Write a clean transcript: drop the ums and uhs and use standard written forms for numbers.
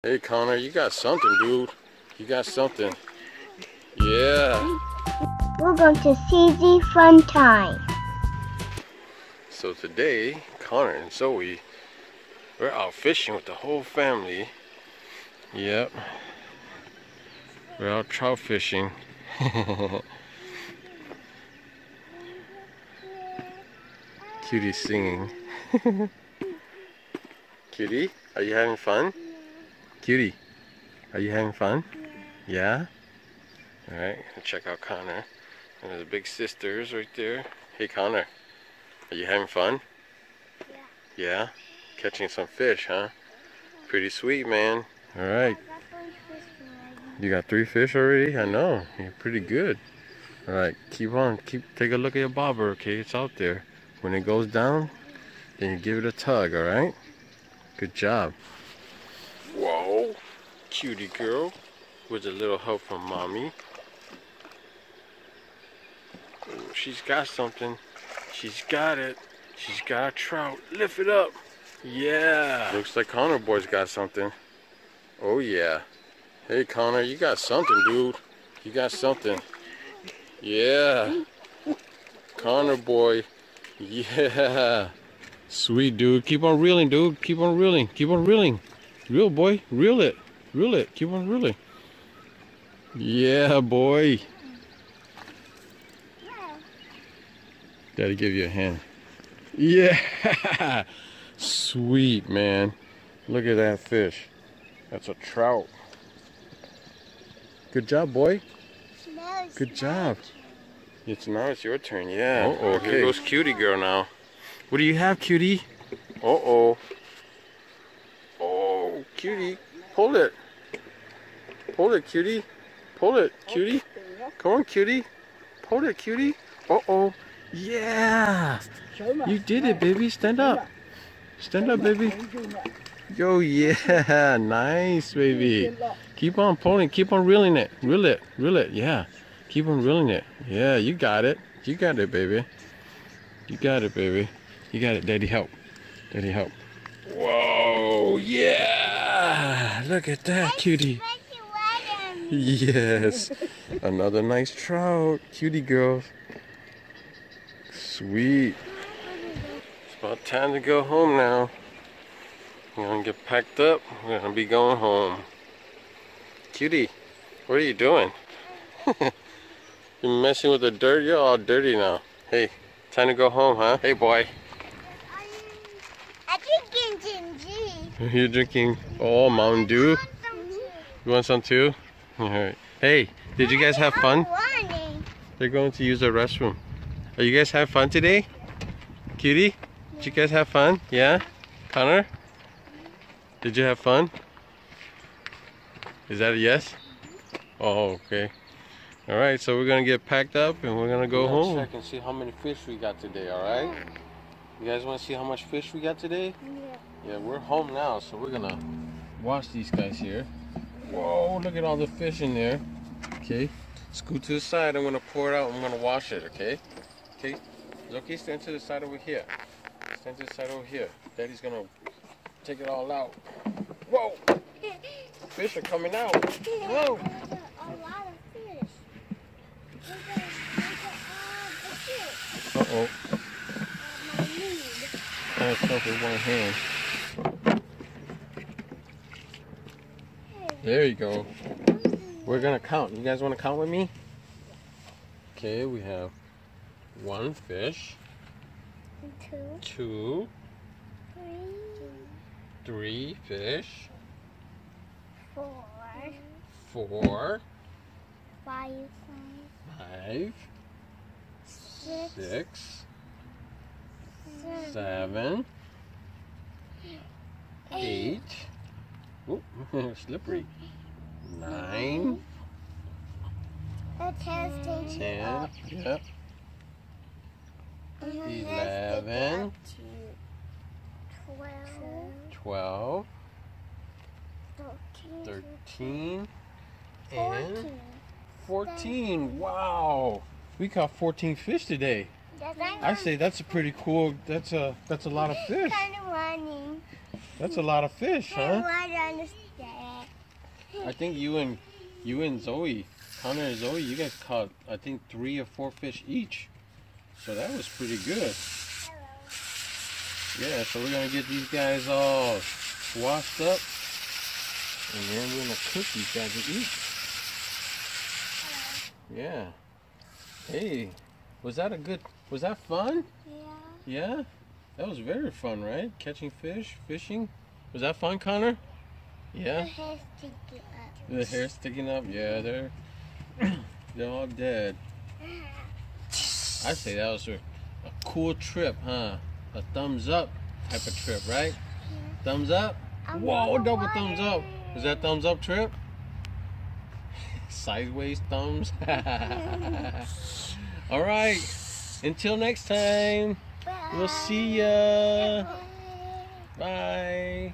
Hey Connor, you got something, dude. You got something. Yeah. We're going to CZ Fun Time. So today, Connor and Zoey, we're out fishing with the whole family. Yep. We're out trout fishing. Cutie singing. Cutie, are you having fun? Cutie, are you having fun? Yeah? Alright, check out Connor and his big sisters right there. Hey Connor, are you having fun? Yeah. Yeah? Catching some fish, huh? Pretty sweet, man. Alright. You got 3 fish already? I know. You're pretty good. Alright, keep on. Take a look at your bobber, okay? It's out there. When it goes down, then you give it a tug, alright? Good job. Whoa! Cutie girl. With a little help from mommy. Ooh, she's got something. She's got it. She's got a trout. Lift it up. Yeah. Looks like Connor boy's got something. Oh yeah. Hey Connor, you got something, dude. You got something. Yeah. Connor boy. Yeah. Sweet dude. Keep on reeling, dude. Keep on reeling. Keep on reeling. Reel, boy. Reel it. Reel it. Keep on reeling. Yeah, boy. Daddy give you a hand. Yeah. Sweet, man. Look at that fish. That's a trout. Good job, boy. Good job. Now it's your turn, yeah. Uh-oh, okay. Here goes Cutie girl now. What do you have, Cutie? Uh-oh. Oh, Cutie. Pull it. Pull it, Cutie. Pull it, Cutie. Come on, Cutie. Pull it, Cutie. Uh-oh. Yeah. You did it, baby. Stand up. Stand up, baby. Yo, yeah. Nice, baby. Keep on pulling. Keep on reeling it. Reel it. Reel it. Yeah. Keep on reeling it. Yeah, you got it. You got it, baby. You got it, baby. You got it. Daddy, help. Daddy, help. Whoa, yeah. Look at that, Cutie. Yes. Another nice trout. Cutie girl. Sweet. It's about time to go home now. We're gonna get packed up. We're gonna be going home. Cutie, what are you doing? You're messing with the dirt? You're all dirty now. Hey, time to go home, huh? Hey, boy. I'm drinking ginger. You're drinking, Mountain Dew? You want some too? Alright. Hey, did you guys have fun? They're going to use the restroom. Are you guys have fun today? Cutie? Did you guys have fun? Yeah? Connor? Did you have fun? Is that a yes? Oh, okay. Alright, so we're gonna get packed up and we're gonna go home. Check and see how many fish we got today, alright? You guys wanna see how much fish we got today? Yeah. Yeah, we're home now, so we're gonna wash these guys here. Whoa, look at all the fish in there. Okay, scoot to the side. I'm gonna pour it out and I'm gonna wash it, okay? Okay, it's okay, stand to the side over here. Stand to the side over here. Daddy's gonna take it all out. Whoa! Fish are coming out. Whoa! A lot of fish. Uh-oh. That's stuff with one hand. There you go. We're gonna count. You guys wanna count with me? Okay, we have 1 fish. 2. 3 fish. 4. 5. 6. 7. 8. Oop, slippery. 9. 10. Yep. 11. 12. 13. And 14. Wow. We caught 14 fish today. I say that's a pretty cool, that's a lot of fish. That's a lot of fish, huh? I don't understand. I think you and Zoey, Connor and Zoey, you guys caught, I think 3 or 4 fish each. So that was pretty good. Yeah, so we're gonna get these guys all washed up, and then we're gonna cook these guys to eat. Yeah. Hey, was that fun? Yeah. Yeah? That was very fun, right? Catching fish, fishing. Was that fun, Connor? Yeah? The hair's sticking up. The hair's sticking up? Yeah, they're all dead. I say that was a cool trip, huh? A thumbs up type of trip, right? Yeah. Thumbs up? Whoa, double thumbs up. Was that thumbs up trip? Sideways thumbs. All right. Until next time. We'll see ya. Bye.